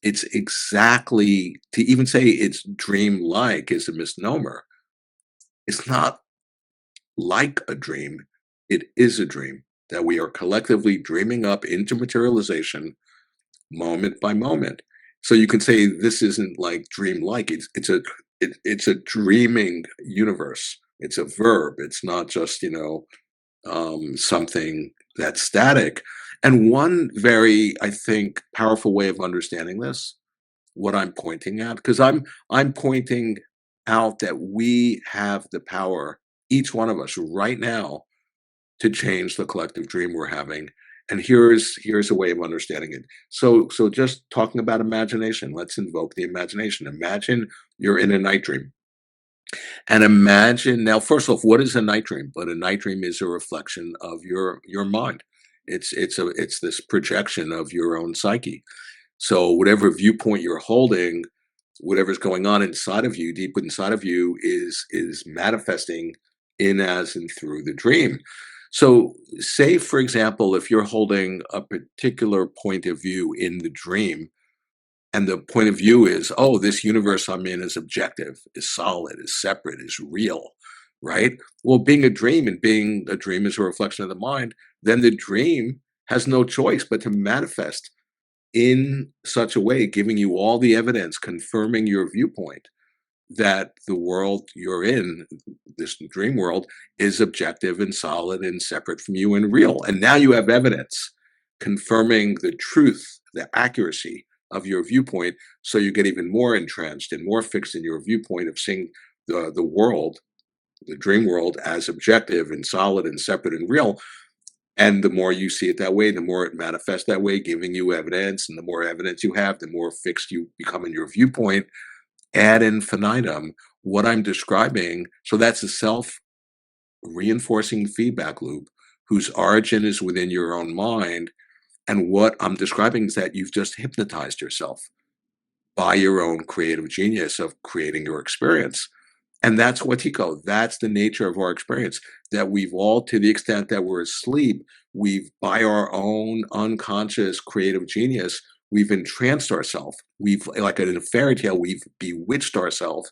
it's exactly, to even say it's dreamlike is a misnomer. It's not like a dream, it is a dream that we are collectively dreaming up into materialization moment by moment. So you can say this isn't like dream-like. It's a dreaming universe. It's a verb. It's not just something that's static. And one very, I think, powerful way of understanding this, what I'm pointing at, because I'm pointing out that we have the power, each one of us right now, to change the collective dream we're having. And here's a way of understanding it. So just talking about imagination, let's invoke the imagination. Imagine you're in a night dream. And imagine now, first off, what is a night dream? But a night dream is a reflection of your mind. It's this projection of your own psyche. So whatever viewpoint you're holding, whatever's going on inside of you, deep inside of you, is manifesting in, as, and through the dream. So say, for example, if you're holding a particular point of view in the dream, and the point of view is, oh, this universe I'm in is objective, is solid, is separate, is real. right? Well, being a dream and being a dream is a reflection of the mind, then the dream has no choice but to manifest in such a way, giving you all the evidence, confirming your viewpoint that the world you're in, this dream world, is objective and solid and separate from you and real. And now you have evidence confirming the truth, the accuracy of your viewpoint. So you get even more entrenched and more fixed in your viewpoint of seeing the world, the dream world, as objective and solid and separate and real. And the more you see it that way, the more it manifests that way, giving you evidence. And the more evidence you have, the more fixed you become in your viewpoint ad infinitum. What I'm describing, so that's a self reinforcing feedback loop whose origin is within your own mind. And what I'm describing is that you've just hypnotized yourself by your own creative genius of creating your experience. And that's Wetiko. That's the nature of our experience. That we've all, to the extent that we're asleep, we've, by our own unconscious creative genius, we've entranced ourselves. We've, like in a fairy tale, we've bewitched ourselves.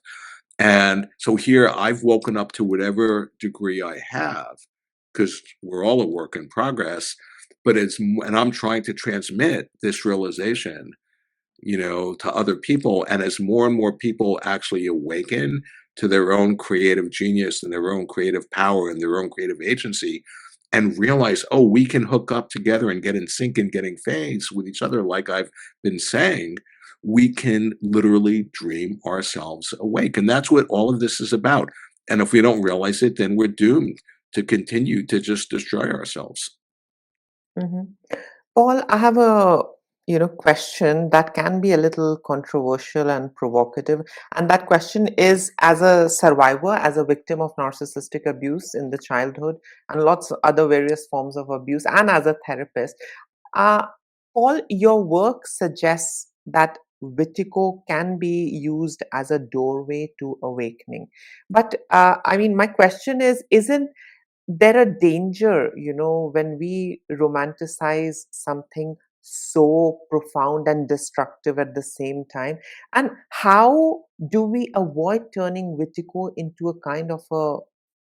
And so here I've woken up to whatever degree I have, because we're all a work in progress. But and I'm trying to transmit this realization, to other people. And as more and more people actually awaken to their own creative genius and their own creative power and their own creative agency and realize, oh, we can hook up together and get in sync and get in phase with each other, like I've been saying, we can literally dream ourselves awake. And that's what all of this is about. And if we don't realize it, then we're doomed to continue to just destroy ourselves. Mhm. Paul, I have a question that can be a little controversial and provocative, and that question is: as a survivor, as a victim of narcissistic abuse in the childhood, and lots of other various forms of abuse, and as a therapist, uh, Paul, your work suggests that Wetiko can be used as a doorway to awakening. But I mean, my question is: isn't there a danger, when we romanticize something so profound and destructive at the same time? And how do we avoid turning Wetiko into a kind of a,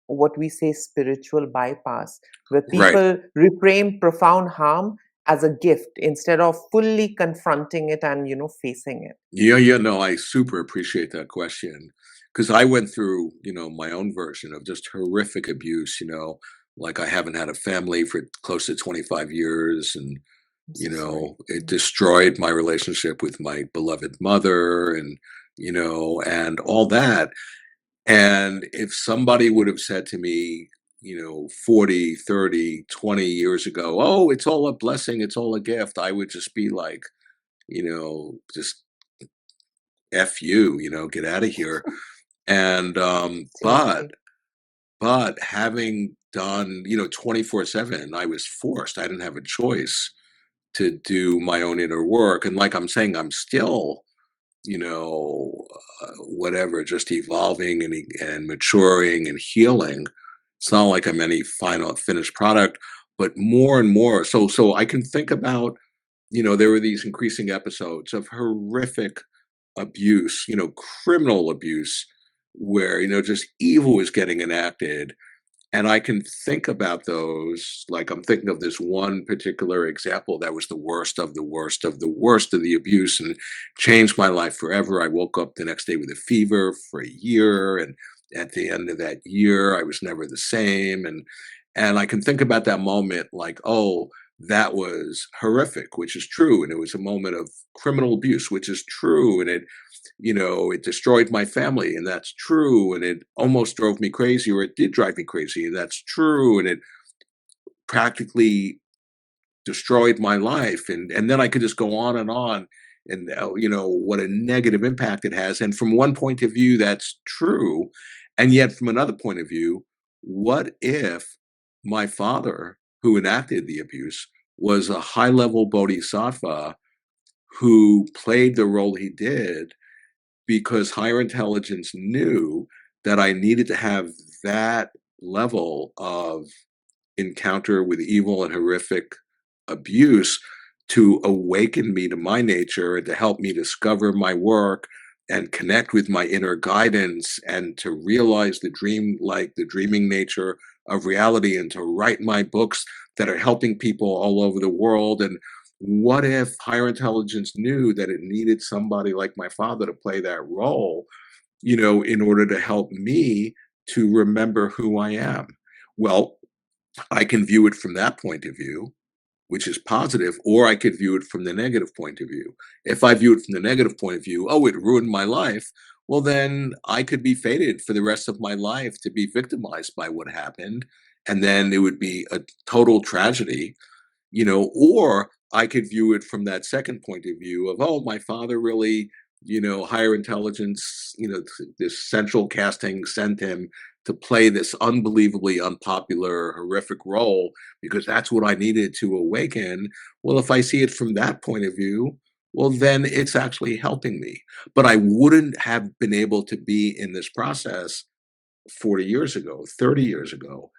what we say, spiritual bypass, where Right. people reframe profound harm as a gift instead of fully confronting it and facing it? Yeah, yeah, no, I super appreciate that question because I went through, my own version of just horrific abuse, like I haven't had a family for close to 25 years and, I'm so sorry. it destroyed my relationship with my beloved mother and, and all that. And if somebody would have said to me, 40, 30, 20 years ago, oh, it's all a blessing, it's all a gift, I would just be like, just F you, get out of here. And Seriously. but having done, 24/7, I was forced. I didn't have a choice to do my own inner work. And like I'm saying, I'm still, whatever, just evolving and maturing and healing. It's not like I'm any final finished product, but more and more. So I can think about, there were these increasing episodes of horrific abuse, criminal abuse, where, just evil is getting enacted. And I can think about those, like I'm thinking of this one particular example that was the worst of the worst of the worst of the abuse and changed my life forever. I woke up the next day with a fever for a year. And at the end of that year, I was never the same. And I can think about that moment like, oh, that was horrific, which is true. And it was a moment of criminal abuse, which is true. And it destroyed my family, and that's true. And it almost drove me crazy, or it did drive me crazy, and that's true. And it practically destroyed my life. And then I could just go on and what a negative impact it has. And from one point of view, that's true. And yet from another point of view, what if my father, who enacted the abuse, was a high level bodhisattva who played the role he did because higher intelligence knew that I needed to have that level of encounter with evil and horrific abuse to awaken me to my nature and to help me discover my work and connect with my inner guidance and to realize the dreaming nature of reality and to write my books that are helping people all over the world. And what if higher intelligence knew that it needed somebody like my father to play that role, in order to help me to remember who I am? Well, I can view it from that point of view, which is positive, or I could view it from the negative point of view. If I view it from the negative point of view, oh, it ruined my life, well, then I could be fated for the rest of my life to be victimized by what happened. And then it would be a total tragedy, or I could view it from that second point of view of, oh, my father really, higher intelligence, this central casting sent him to play this unbelievably unpopular, horrific role because that's what I needed to awaken. Well, if I see it from that point of view, well, then it's actually helping me. But I wouldn't have been able to be in this process 40 years ago, 30 years ago,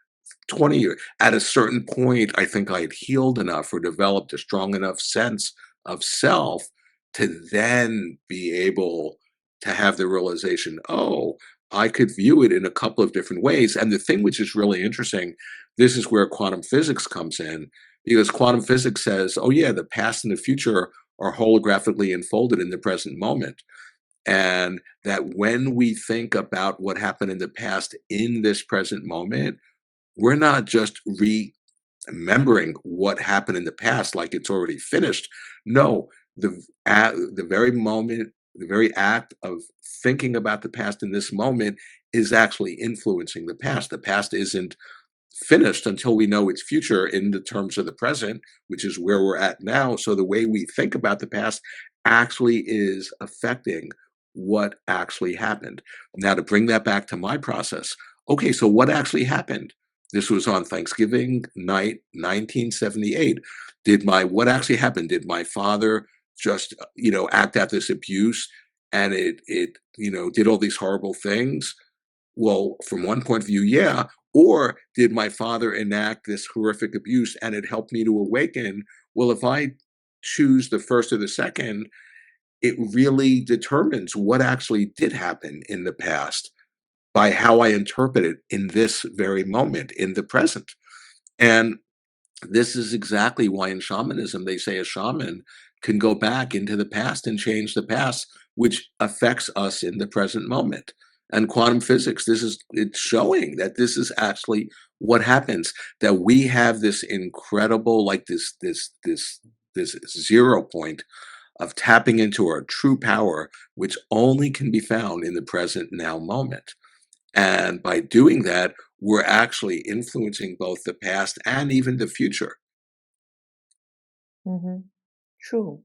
20 years. At a certain point, I think I had healed enough or developed a strong enough sense of self to then be able to have the realization, oh, I could view it in a couple of different ways. And the thing which is really interesting, this is where quantum physics comes in, because quantum physics says, oh, yeah, the past and the future are holographically enfolded in the present moment. And that when we think about what happened in the past in this present moment, we're not just remembering what happened in the past like it's already finished. No, the very moment, the very act of thinking about the past in this moment is actually influencing the past. The past isn't finished until we know its future in the terms of the present, which is where we're at now. So the way we think about the past actually is affecting what actually happened. Now, to bring that back to my process, okay, so what actually happened? This was on Thanksgiving night, 1978. What actually happened? Did my father just, act out this abuse and it did all these horrible things? Well, from one point of view, yeah. Or did my father enact this horrific abuse and it helped me to awaken? Well, if I choose the first or the second, it really determines what actually did happen in the past by how I interpret it in this very moment, in the present. And this is exactly why in shamanism they say a shaman can go back into the past and change the past, which affects us in the present moment. And quantum physics, it's showing that this is actually what happens, that we have this incredible, like this 0 point of tapping into our true power, which only can be found in the present now moment. And by doing that, we're actually influencing both the past and even the future. Mhm. True.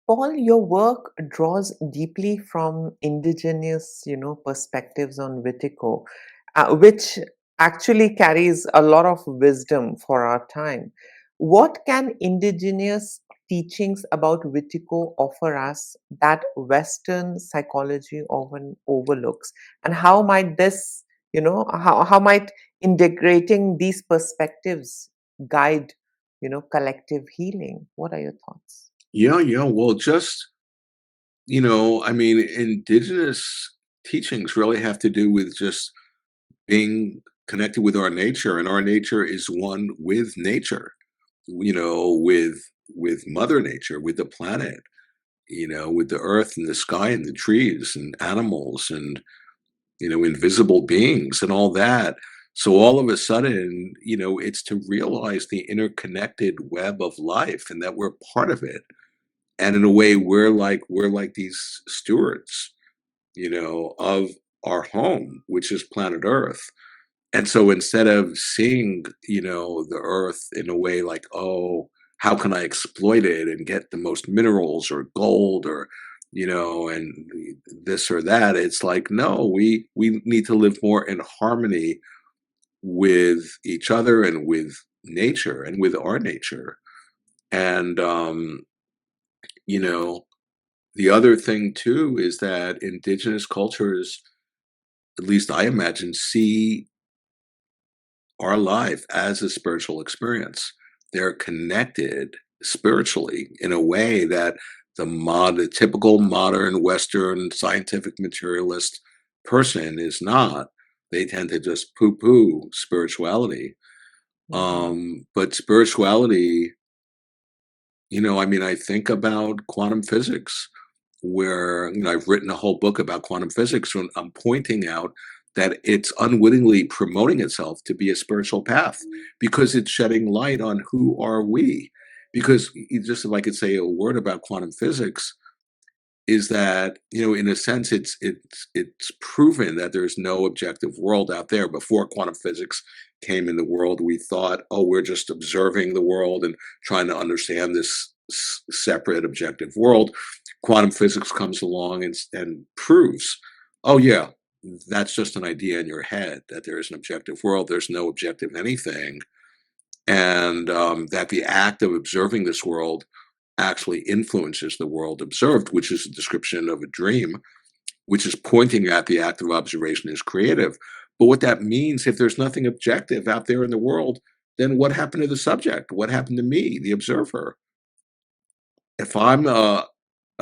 Paul, your work draws deeply from indigenous, perspectives on Wetiko, which actually carries a lot of wisdom for our time. What can indigenous teachings about Wetiko offer us that Western psychology often overlooks? And how might this, how might integrating these perspectives guide, collective healing? What are your thoughts? Yeah, yeah. Well, I mean, indigenous teachings really have to do with just being connected with our nature, and our nature is one with nature, with Mother Nature, with the planet, with the earth and the sky and the trees and animals and invisible beings and all that. So all of a sudden, it's to realize the interconnected web of life and that we're part of it. And in a way, we're like these stewards, of our home, which is planet Earth. And so instead of seeing, the earth in a way like, oh, how can I exploit it and get the most minerals or gold or, and this or that, it's like, no, we need to live more in harmony with each other and with nature and with our nature. And you know, the other thing too is that indigenous cultures, at least I imagine, see our life as a spiritual experience. They're connected spiritually in a way that The typical modern Western scientific materialist person is not. They tend to just poo-poo spirituality. Mhm. But spirituality, I mean, I think about quantum physics, where, I've written a whole book about quantum physics, and I'm pointing out that it's unwittingly promoting itself to be a spiritual path because it's shedding light on who are we. Because just if I could say a word about quantum physics, is that, in a sense, it's proven that there's no objective world out there. Before quantum physics came in the world, we thought, oh, we're just observing the world and trying to understand this separate objective world. Quantum physics comes along and proves, oh yeah, that's just an idea in your head, that there is an objective world. There's no objective anything, and that the act of observing this world actually influences the world observed, which is a description of a dream, which is pointing at the act of observation as creative. But what that means, if there's nothing objective out there in the world, then what happened to the subject? What happened to me, the observer? If I'm a,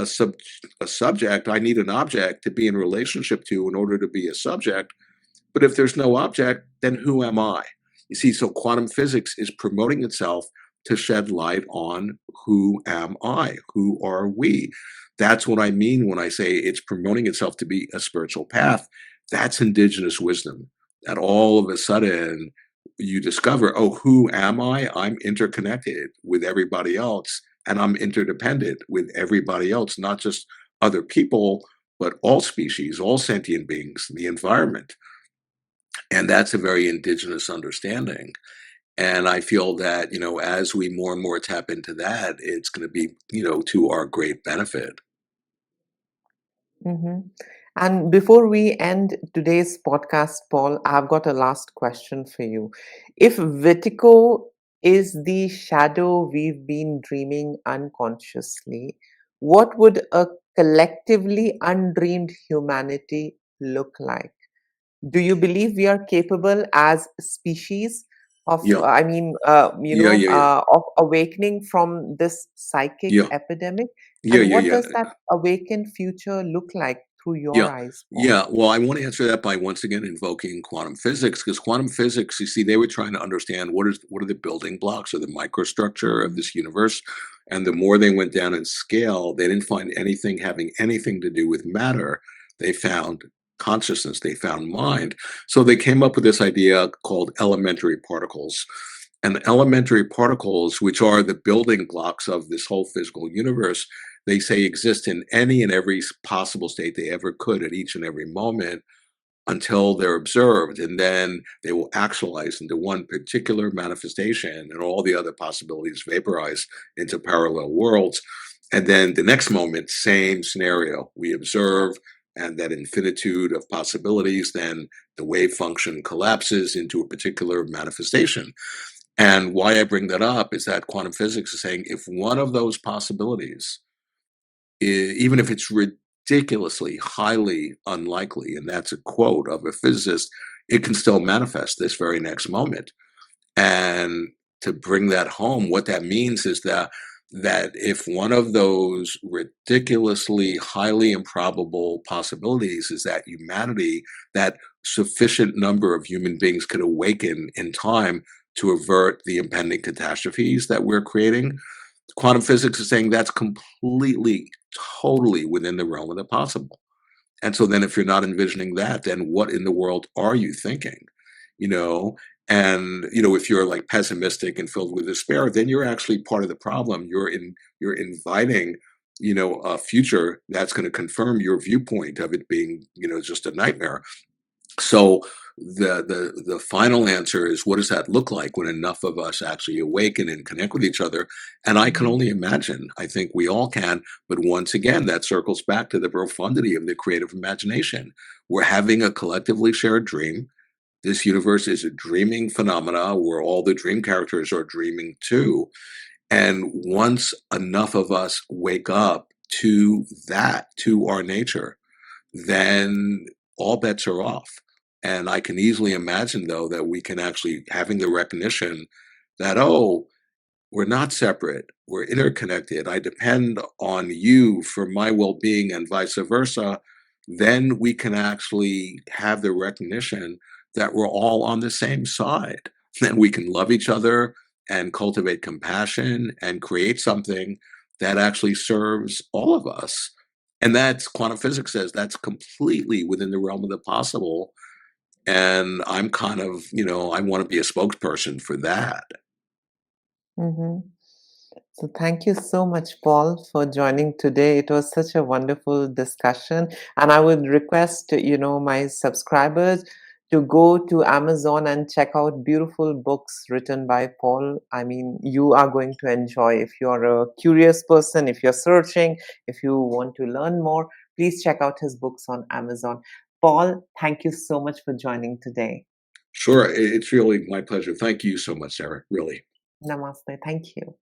sub, a subject, I need an object to be in relationship to in order to be a subject. But if there's no object, then who am I? You see, so quantum physics is promoting itself to shed light on who am I? Who are we? That's what I mean when I say it's promoting itself to be a spiritual path. That's indigenous wisdom. That all of a sudden you discover, oh, who am I? I'm interconnected with everybody else, and I'm interdependent with everybody else, not just other people, but all species, all sentient beings, the environment. And that's a very indigenous understanding. And I feel that, as we more and more tap into that, it's going to be, to our great benefit. Mhm. And before we end today's podcast, Paul, I've got a last question for you. If Wetiko is the shadow we've been dreaming unconsciously, what would a collectively undreamed humanity look like? Do you believe we are capable as a species of, Yeah. Yeah. Yeah. Yeah. of awakening from this psychic Yeah. epidemic? Yeah. And Yeah. what Yeah. does that awakened future look like through your Yeah. eyes, Paul? Yeah. Well, I want to answer that by once again invoking quantum physics, because quantum physics, you see, they were trying to understand what are the building blocks or the microstructure of Mhm. this universe. And the more they went down in scale, they didn't find anything having anything to do with matter. They found consciousness, they found mind. So they came up with this idea called elementary particles. And elementary particles, which are the building blocks of this whole physical universe, they say exist in any and every possible state they ever could at each and every moment until they're observed. And then they will actualize into one particular manifestation, and all the other possibilities vaporize into parallel worlds. And then the next moment, same scenario. We observe, and that infinitude of possibilities, then the wave function collapses into a particular manifestation. And why I bring that up is that quantum physics is saying if one of those possibilities, even if it's ridiculously highly unlikely, and that's a quote of a physicist, it can still manifest this very next moment. And to bring that home, what that means is that if one of those ridiculously highly improbable possibilities is that humanity, that sufficient number of human beings could awaken in time to avert the impending catastrophes that we're creating, quantum physics is saying that's completely, totally within the realm of the possible. And so then if you're not envisioning that, then what in the world are you thinking? You know, and if you're like pessimistic and filled with despair, then you're actually part of the problem. You're inviting, a future that's going to confirm your viewpoint of it being, just a nightmare. So the final answer is, what does that look like when enough of us actually awaken and connect with each other? And I can Mhm. only imagine. I think we all can. But once again, that circles back to the profundity of the creative imagination. We're having a collectively shared dream. This universe is a dreaming phenomena where all the dream characters are dreaming too. And once enough of us wake up to that, to our nature, then all bets are off. And I can easily imagine, though, that we can actually having the recognition that, oh, we're not separate. We're interconnected. I depend on you for my well being and vice versa. Then we can actually have the recognition that we're all on the same side. Then we can love each other and cultivate compassion and create something that actually serves all of us. And that's quantum physics says that's completely within the realm of the possible. And I'm kind of, I want to be a spokesperson for that. Mhm. So thank you so much, Paul, for joining today. It was such a wonderful discussion, and I would request, my subscribers to go to Amazon and check out beautiful books written by Paul. I mean, you are going to enjoy. If you're a curious person, if you're searching, if you want to learn more, please check out his books on Amazon. Paul, thank you so much for joining today. Sure. It's really my pleasure. Thank you so much, Sarah. Really. Namaste. Thank you.